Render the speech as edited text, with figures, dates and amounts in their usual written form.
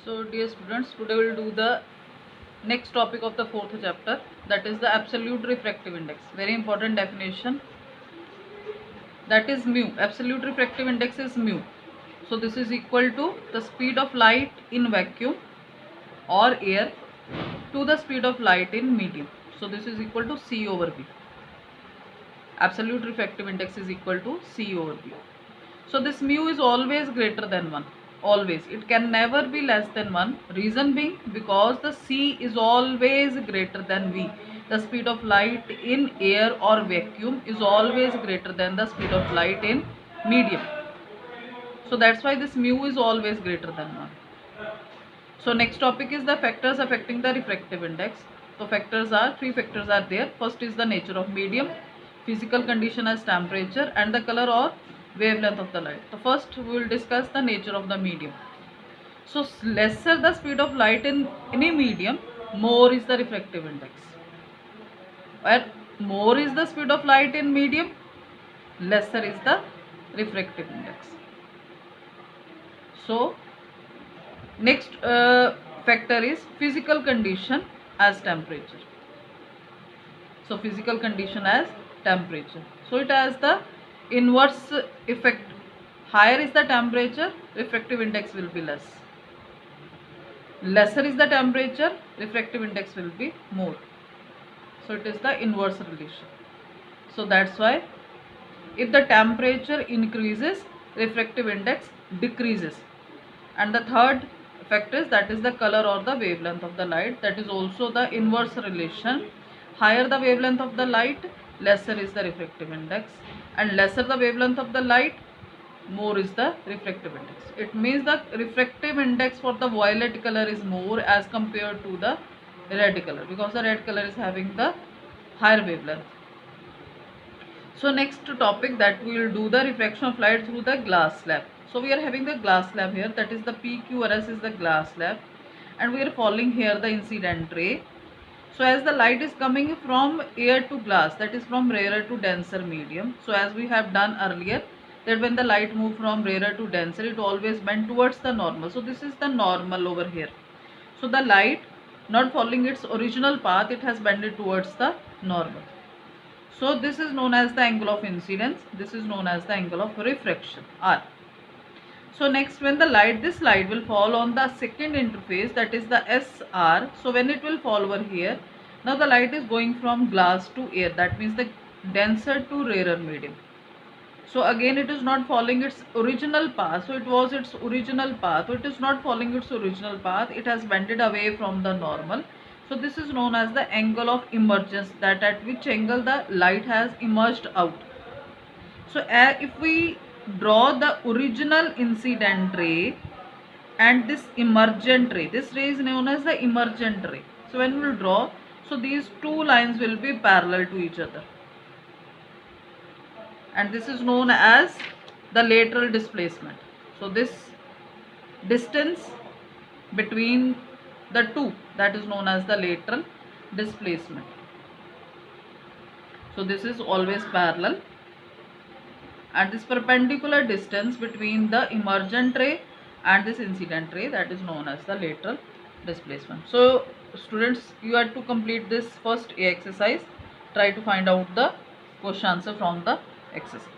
So dear students, today we will do the next topic of the fourth chapter, that is the absolute refractive index. Very important definition, that is mu. Absolute refractive index is mu. So this is equal to the speed of light in vacuum or air to the speed of light in medium. So this is equal to C over V. Absolute refractive index is equal to C over V. So this mu is always greater than 1. Always. It can never be less than 1. Reason being, because the C is always greater than V. The speed of light in air or vacuum is always greater than the speed of light in medium. So that's why this mu is always greater than 1. So next topic is the factors affecting the refractive index. So three factors are there. First is the nature of medium, physical condition as temperature, and the color or wavelength of the light. So first we will discuss the nature of the medium. So lesser the speed of light in any medium, more is the refractive index. Where more is the speed of light in medium, lesser is the refractive index. So next factor is physical condition as temperature. So physical condition as temperature. So it has the inverse effect. Higher is the temperature, refractive index will be less. Lesser is the temperature, refractive index will be more. So it is the inverse relation. So that's why if the temperature increases, refractive index decreases. And the third factor is, that is the color or the wavelength of the light. That is also the inverse relation. Higher the wavelength of the light, lesser is the refractive index, and lesser the wavelength of the light, more is the refractive index. It means the refractive index for the violet color is more as compared to the red color, because the red color is having the higher wavelength. So next topic, that we will do the refraction of light through the glass slab. So we are having the glass slab here, that is the PQRS is the glass slab, and we are following here the incident ray. So as the light is coming from air to glass, that is from rarer to denser medium. So as we have done earlier, that when the light move from rarer to denser, it always bend towards the normal. So this is the normal over here. So the light not following its original path, it has bended towards the normal. So this is known as the angle of incidence. This is known as the angle of refraction, R. So next, when this light will fall on the second interface, that is the SR. So when it will fall over here, now the light is going from glass to air. That means the denser to rarer medium. So again it is not following its original path. So it was its original path. So it is not following its original path. It has bended away from the normal. So this is known as the angle of emergence, that at which angle the light has emerged out. So if we draw the original incident ray and this emergent ray, this ray is known as the emergent ray. So when we will draw, so these two lines will be parallel to each other, and this is known as the lateral displacement. So this distance between the two, that is known as the lateral displacement. So this is always parallel, and this perpendicular distance between the emergent ray and this incident ray, that is known as the lateral displacement. So students, you have to complete this first exercise. Try to find out the question answer from the exercise.